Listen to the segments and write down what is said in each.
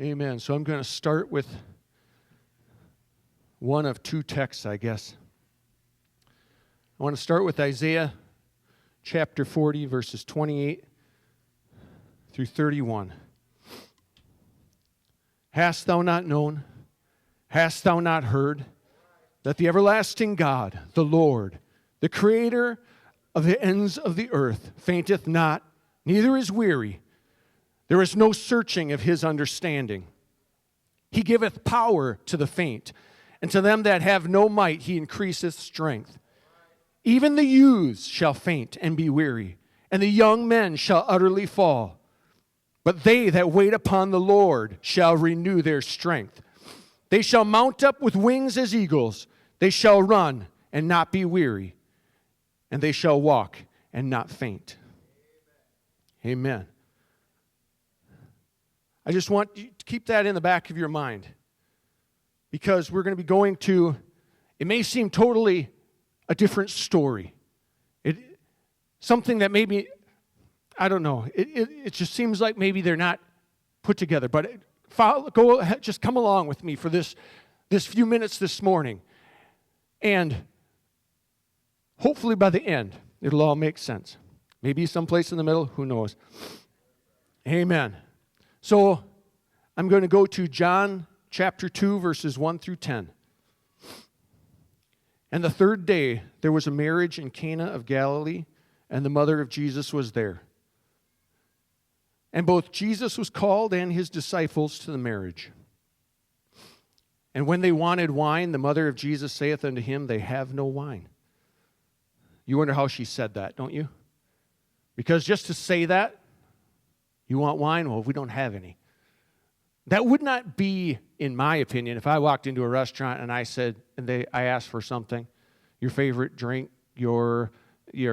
Amen. So I'm going to start with one of two texts, I guess. I want to start with Isaiah chapter 40, verses 28 through 31. Hast thou not known, hast thou not heard, that the everlasting God, the Lord, the Creator of the ends of the earth, fainteth not, neither is weary. There is no searching of his understanding. He giveth power to the faint, and to them that have no might he increaseth strength. Even the youths shall faint and be weary, and the young men shall utterly fall. But they that wait upon the Lord shall renew their strength. They shall mount up with wings as eagles. They shall run and not be weary, and they shall walk and not faint. Amen. I just want you to keep that in the back of your mind, because we're going to be going to, it may seem totally a different story. Something that maybe, I don't know, it just seems like maybe they're not put together. But go ahead, just come along with me for this few minutes this morning. And hopefully by the end, it'll all make sense. Maybe someplace in the middle, who knows. Amen. So I'm going to go to John chapter 2, verses 1 through 10. And the third day there was a marriage in Cana of Galilee, and the mother of Jesus was there. And both Jesus was called and his disciples to the marriage. And when they wanted wine, the mother of Jesus saith unto him, They have no wine. You wonder how she said that, don't you? Because just to say that, you want wine? Well, we don't have any. That would not be, in my opinion, if I walked into a restaurant and I said, I asked for something, your favorite drink, your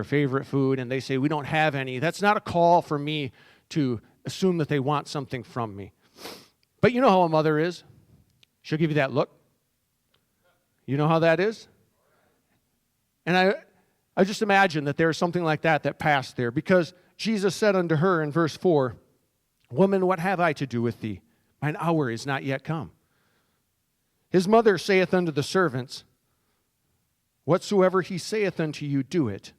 favorite food, and they say, we don't have any. That's not a call for me to assume that they want something from me. But you know how a mother is. She'll give you that look. You know how that is? And I just imagine that there's something like that passed there, because Jesus said unto her in verse 4, Woman, what have I to do with thee? Mine hour is not yet come. His mother saith unto the servants, Whatsoever he saith unto you, do it.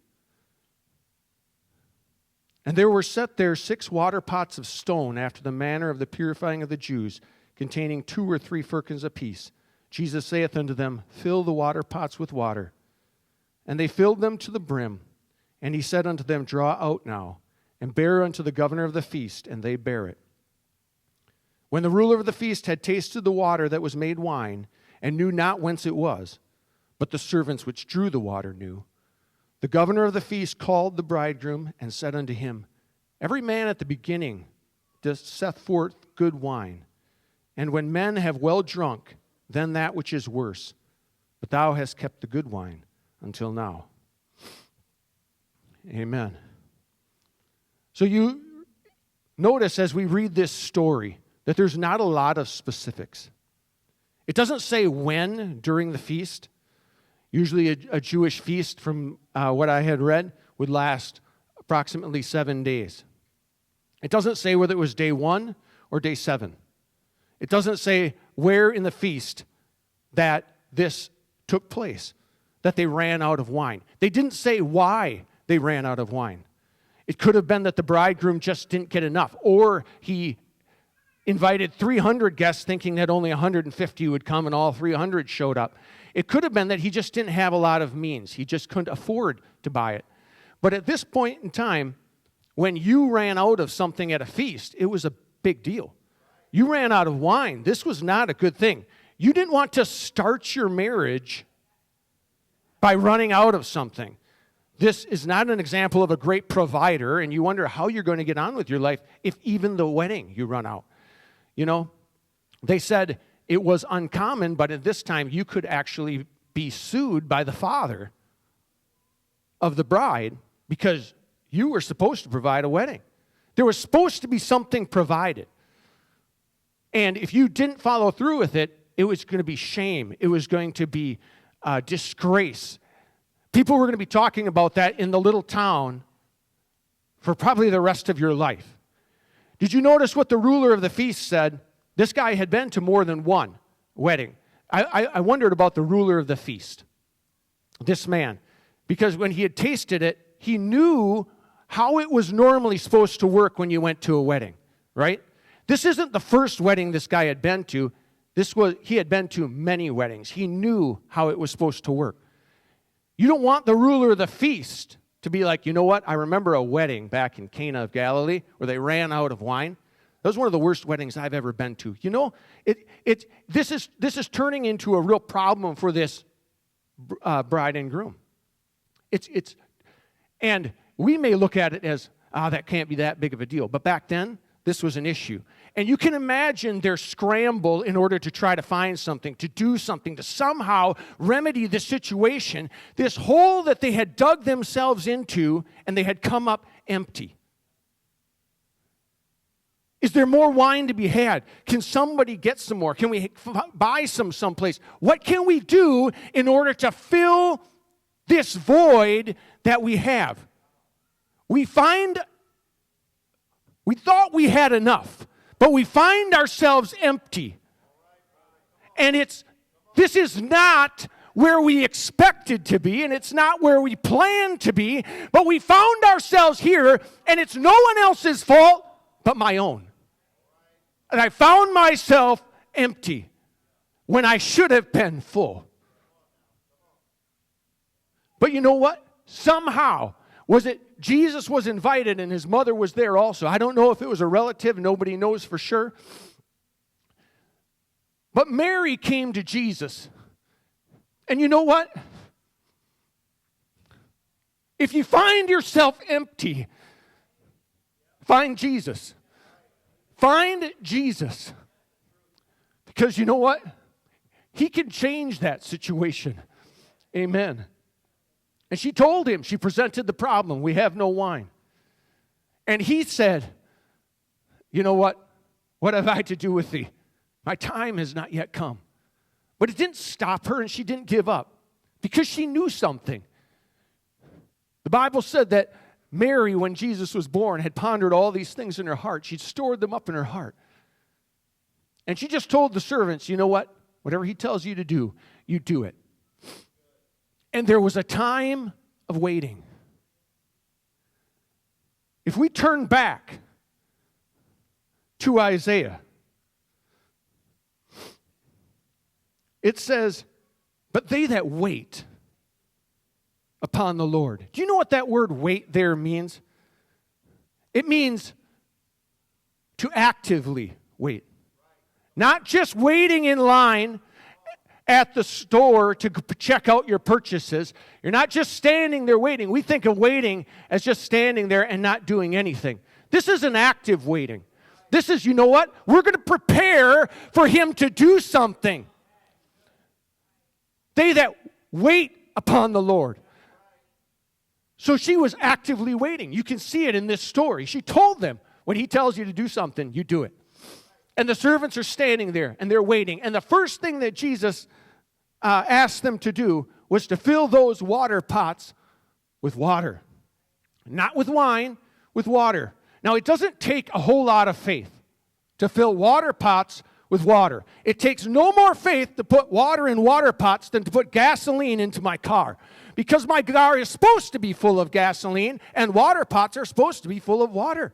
And there were set there 6 water pots of stone, after the manner of the purifying of the Jews, containing 2 or 3 firkins apiece. Jesus saith unto them, Fill the water pots with water. And they filled them to the brim. And he said unto them, Draw out now, and bear unto the governor of the feast. And they bare it. When the ruler of the feast had tasted the water that was made wine, and knew not whence it was, but the servants which drew the water knew, the governor of the feast called the bridegroom, and said unto him, Every man at the beginning doth set forth good wine, and when men have well drunk, then that which is worse. But thou hast kept the good wine until now. Amen. So you notice as we read this story that there's not a lot of specifics. It doesn't say when during the feast. Usually a Jewish feast, from what I had read, would last approximately 7 days. It doesn't say whether it was day 1 or day 7. It doesn't say where in the feast that this took place, that they ran out of wine. They didn't say why they ran out of wine. It could have been that the bridegroom just didn't get enough, or he invited 300 guests thinking that only 150 would come, and all 300 showed up. It could have been that he just didn't have a lot of means. He just couldn't afford to buy it. But at this point in time, when you ran out of something at a feast, it was a big deal. You ran out of wine. This was not a good thing. You didn't want to start your marriage by running out of something. This is not an example of a great provider, and you wonder how you're going to get on with your life if even the wedding you run out. You know, they said it was uncommon, but at this time you could actually be sued by the father of the bride because you were supposed to provide a wedding. There was supposed to be something provided. And if you didn't follow through with it, it was going to be shame. It was going to be disgrace. People were going to be talking about that in the little town for probably the rest of your life. Did you notice what the ruler of the feast said? This guy had been to more than one wedding. I wondered about the ruler of the feast, this man, because when he had tasted it, he knew how it was normally supposed to work when you went to a wedding, right? This isn't the first wedding this guy had been to. He had been to many weddings. He knew how it was supposed to work. You don't want the ruler of the feast to be like, you know what? I remember a wedding back in Cana of Galilee where they ran out of wine. That was one of the worst weddings I've ever been to. You know, this is turning into a real problem for this bride and groom. And we may look at it as, that can't be that big of a deal. But back then, this was an issue. And you can imagine their scramble in order to try to find something, to do something, to somehow remedy the situation, this hole that they had dug themselves into and they had come up empty. Is there more wine to be had? Can somebody get some more? Can we buy some someplace? What can we do in order to fill this void that we have? We thought we had enough, but we find ourselves empty. And this is not where we expected to be, and it's not where we planned to be, but we found ourselves here, and it's no one else's fault but my own. And I found myself empty when I should have been full. But you know what? Somehow, Jesus was invited and his mother was there also. I don't know if it was a relative. Nobody knows for sure. But Mary came to Jesus. And you know what? If you find yourself empty, find Jesus. Find Jesus. Because you know what? He can change that situation. Amen. And she told him, she presented the problem. We have no wine. And he said, you know what? What have I to do with thee? My time has not yet come. But it didn't stop her and she didn't give up because she knew something. The Bible said that Mary, when Jesus was born, had pondered all these things in her heart. She'd stored them up in her heart. And she just told the servants, you know what? Whatever he tells you to do, you do it. And there was a time of waiting. If we turn back to Isaiah, it says, but they that wait upon the Lord. Do you know what that word wait there means? It means to actively wait. Not just waiting in line at the store to check out your purchases. You're not just standing there waiting. We think of waiting as just standing there and not doing anything. This is an active waiting. This is, you know what? We're going to prepare for him to do something. They that wait upon the Lord. So she was actively waiting. You can see it in this story. She told them, when he tells you to do something, you do it. And the servants are standing there, and they're waiting. And the first thing that Jesus asked them to do was to fill those water pots with water. Not with wine, with water. Now, it doesn't take a whole lot of faith to fill water pots with water. It takes no more faith to put water in water pots than to put gasoline into my car. Because my car is supposed to be full of gasoline, and water pots are supposed to be full of water.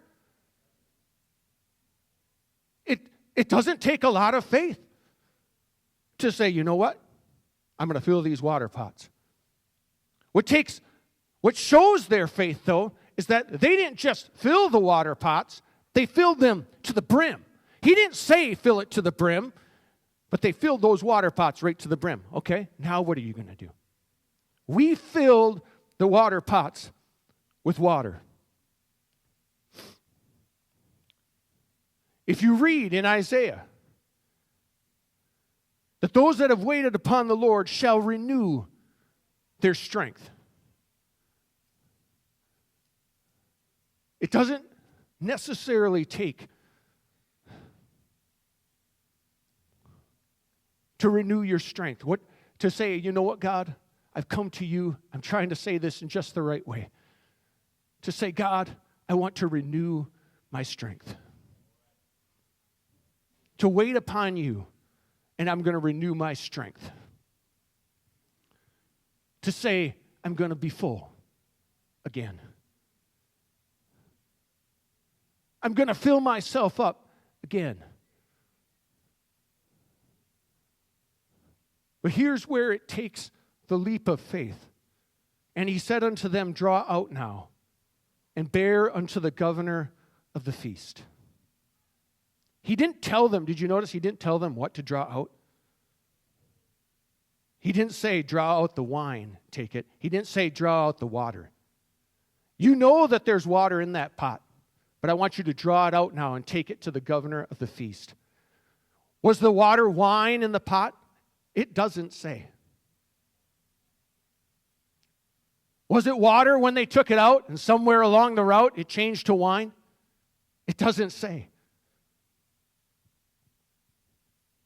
It doesn't take a lot of faith to say, you know what? I'm going to fill these water pots. What shows their faith, though, is that they didn't just fill the water pots, they filled them to the brim. He didn't say fill it to the brim, but they filled those water pots right to the brim. Okay, now what are you going to do? We filled the water pots with water. If you read in Isaiah that those that have waited upon the Lord shall renew their strength. It doesn't necessarily take to renew your strength. To say, you know what, God, I've come to you. I'm trying to say this in just the right way. To say, God, I want to renew my strength. to wait upon you, and I'm going to renew my strength. To say, I'm going to be full again. I'm going to fill myself up again. But here's where it takes the leap of faith. And he said unto them, draw out now, and bear unto the governor of the feast. He didn't tell them, did you notice he didn't tell them what to draw out? He didn't say, draw out the wine, take it. He didn't say, draw out the water. You know that there's water in that pot, but I want you to draw it out now and take it to the governor of the feast. Was the water wine in the pot? It doesn't say. Was it water when they took it out and somewhere along the route it changed to wine? It doesn't say.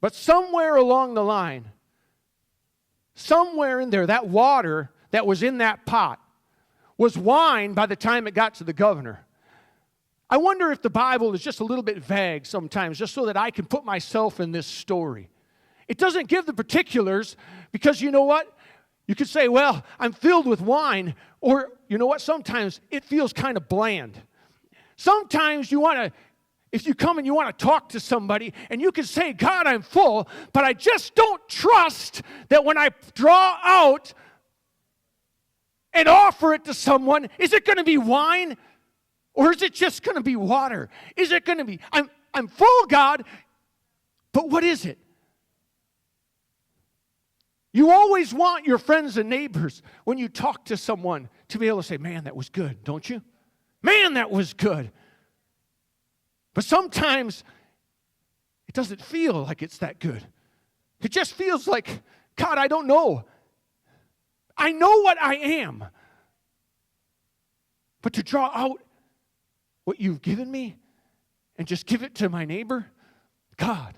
But somewhere along the line, somewhere in there, that water that was in that pot was wine by the time it got to the governor. I wonder if the Bible is just a little bit vague sometimes, just so that I can put myself in this story. It doesn't give the particulars because you know what? You could say, well, I'm filled with wine, or you know what? Sometimes it feels kind of bland. Sometimes you want to, if you come and you want to talk to somebody and you can say, God, I'm full, but I just don't trust that when I draw out and offer it to someone, is it going to be wine or is it just going to be water? Is it going to be, I'm full, God, but what is it? You always want your friends and neighbors, when you talk to someone, to be able to say, man, that was good, don't you? Man, that was good. But sometimes it doesn't feel like it's that good. It just feels like, God, I don't know. I know what I am. But to draw out what you've given me and just give it to my neighbor, God.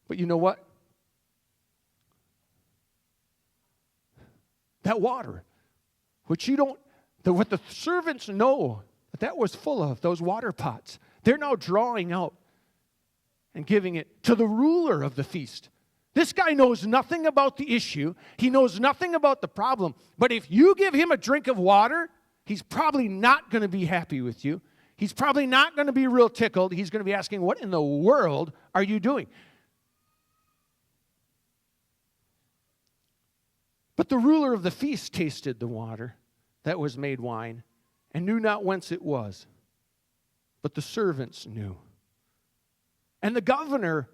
But you know what? That water, which you don't, what the servants know that was full of, those water pots, they're now drawing out and giving it to the ruler of the feast. This guy knows nothing about the issue. He knows nothing about the problem. But if you give him a drink of water, he's probably not going to be happy with you. He's probably not going to be real tickled. He's going to be asking, what in the world are you doing? But the ruler of the feast tasted the water that was made wine and knew not whence it was. But the servants knew. And the governor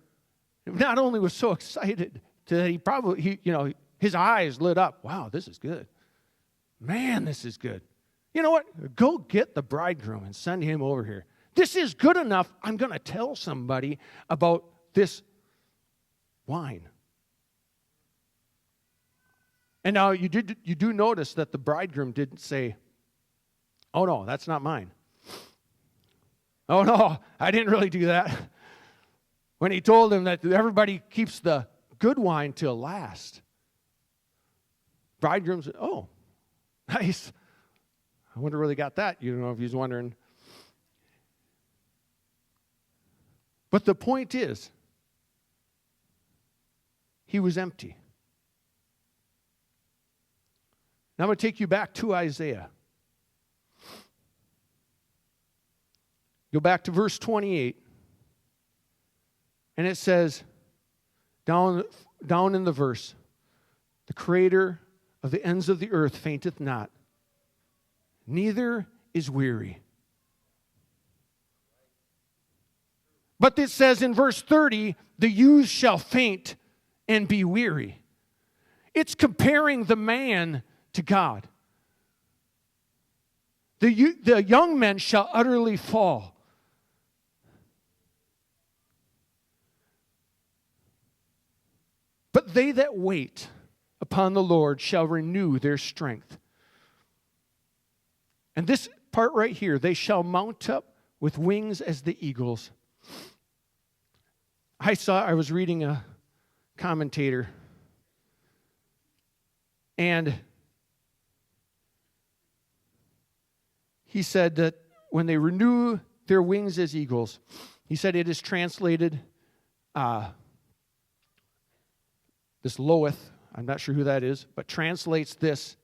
not only was so excited that his eyes lit up. Wow, this is good. Man, this is good. You know what? Go get the bridegroom and send him over here. This is good enough. I'm going to tell somebody about this wine. And now you do notice that the bridegroom didn't say, oh no, that's not mine. Oh no, I didn't really do that. When he told him that everybody keeps the good wine till last. Bridegroom said, oh, nice. I wonder where they got that. You know, if he's wondering. But the point is, he was empty. Now I'm going to take you back to Isaiah. Go back to verse 28. And it says, down in the verse, the Creator of the ends of the earth fainteth not, neither is weary. But it says in verse 30, the youth shall faint and be weary. It's comparing the man to God. The young men shall utterly fall. But they that wait upon the Lord shall renew their strength. And this part right here, they shall mount up with wings as the eagles. I was reading a commentator, and he said that when they renew their wings as eagles, he said it is translated this Loeth, I'm not sure who that is, but translates this,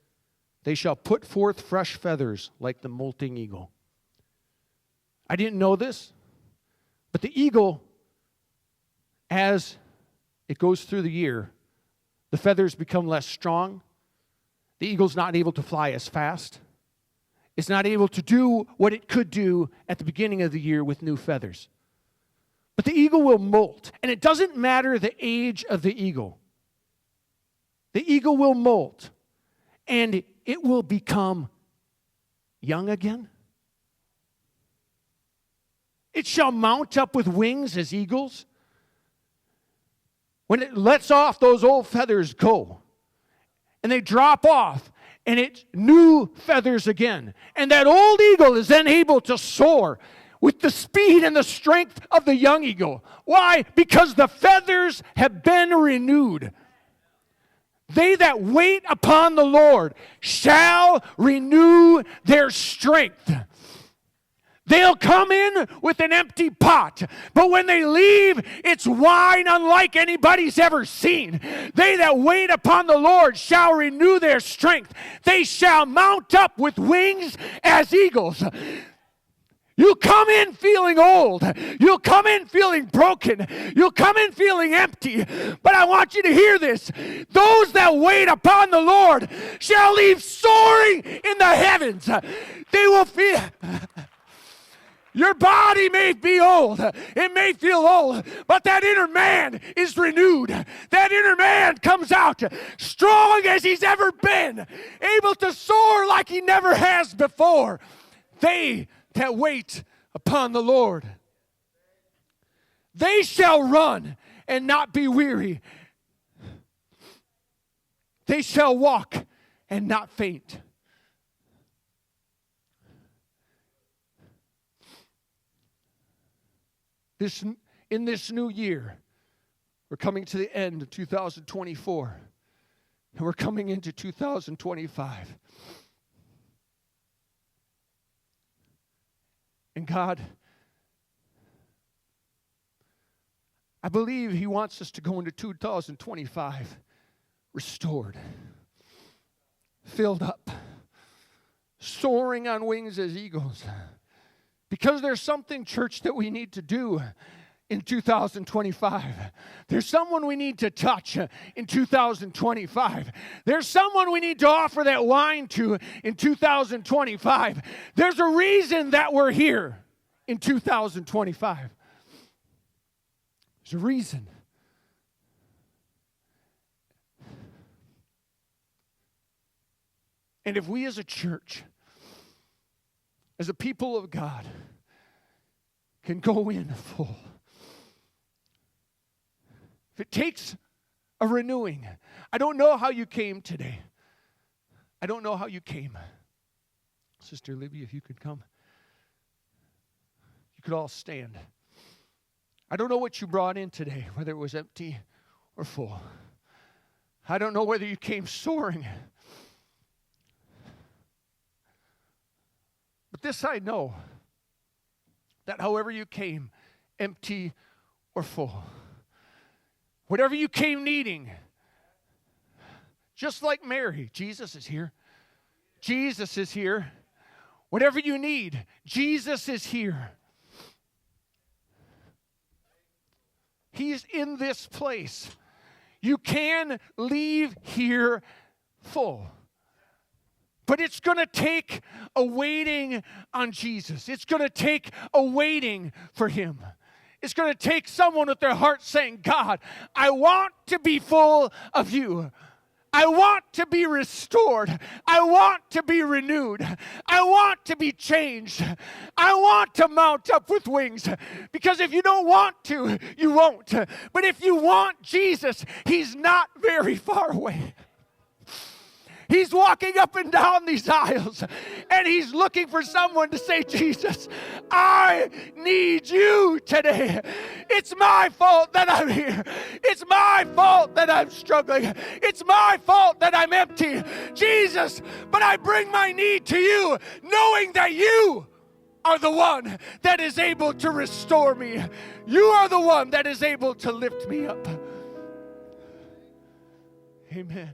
they shall put forth fresh feathers like the molting eagle. I didn't know this, but the eagle, as it goes through the year, the feathers become less strong. The eagle's not able to fly as fast. It's not able to do what it could do at the beginning of the year with new feathers. But the eagle will molt, and it doesn't matter the age of the eagle. The eagle will molt, and it will become young again. It shall mount up with wings as eagles. When it lets off, those old feathers go, and they drop off, and it's new feathers again. And that old eagle is then able to soar with the speed and the strength of the young eagle. Why? Because the feathers have been renewed. They that wait upon the Lord shall renew their strength. They'll come in with an empty pot, but when they leave, it's wine unlike anybody's ever seen. They that wait upon the Lord shall renew their strength. They shall mount up with wings as eagles. You come in feeling old. You'll come in feeling broken. You'll come in feeling empty. But I want you to hear this. Those that wait upon the Lord shall leave soaring in the heavens. They will feel... Your body may be old. It may feel old, but that inner man is renewed. That inner man comes out strong as he's ever been, able to soar like he never has before. They that wait upon the Lord, they shall run and not be weary. They shall walk and not faint. In this new year, we're coming to the end of 2024, and we're coming into 2025. And God, I believe He wants us to go into 2025 restored, filled up, soaring on wings as eagles. Because there's something, church, that we need to do in 2025. There's someone we need to touch in 2025. There's someone we need to offer that wine to in 2025. There's a reason that we're here in 2025. There's a reason. And if we as a church, as a people of God, can go in full. If it takes a renewing. I don't know how you came today. I don't know how you came. Sister Libby, if you could come. You could all stand. I don't know what you brought in today, whether it was empty or full. I don't know whether you came soaring. But this I know, that however you came, empty or full, whatever you came needing, just like Mary, Jesus is here. Jesus is here. Whatever you need, Jesus is here. He's in this place. You can leave here full. But it's going to take a waiting on Jesus. It's going to take a waiting for Him. It's going to take someone with their heart saying, God, I want to be full of You. I want to be restored. I want to be renewed. I want to be changed. I want to mount up with wings. Because if you don't want to, you won't. But if you want Jesus, He's not very far away. He's walking up and down these aisles, and He's looking for someone to say, Jesus, I need You today. It's my fault that I'm here. It's my fault that I'm struggling. It's my fault that I'm empty. Jesus, but I bring my need to You, knowing that You are the one that is able to restore me. You are the one that is able to lift me up. Amen.